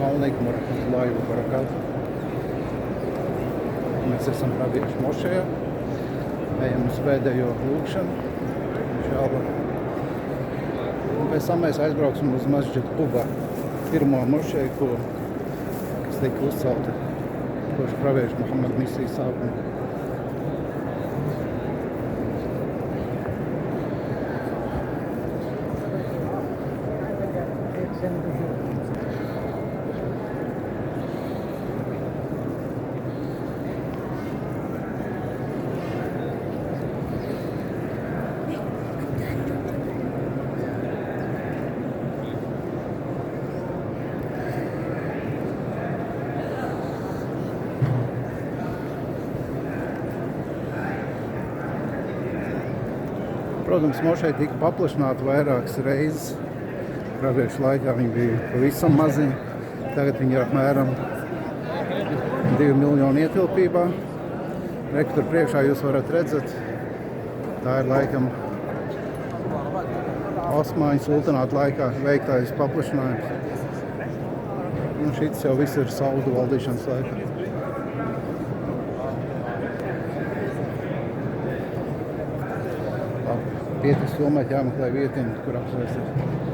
alaikum warahmatullahi wabarakatuh. Mēs esam praviešu mošejā. Ejam uz pēdējo lūkšanu. Inšallah. Un pēc tam mēs aizbrauksim uz Masdžidu Kubā. Pirmo mošeju, kas tika uzcelta kopš praviešu Muhamada misijas sākuma. Protams, mošeja tika paplašināta vairākas reizes. Praviešu laikā viņi bija pavisam maziņi. Tagad viņi ir apmēram 2 miljonu ietilpībā. Tur priekšā jūs varat redzēt, tā ir laikam Osmaņu sultanāta laikā veiktais paplašinājums. Un šis jau viss ir Saudu valdīšanas laikā. Pietis filmēt jāmeklē vietiņi, kur apsvēsties.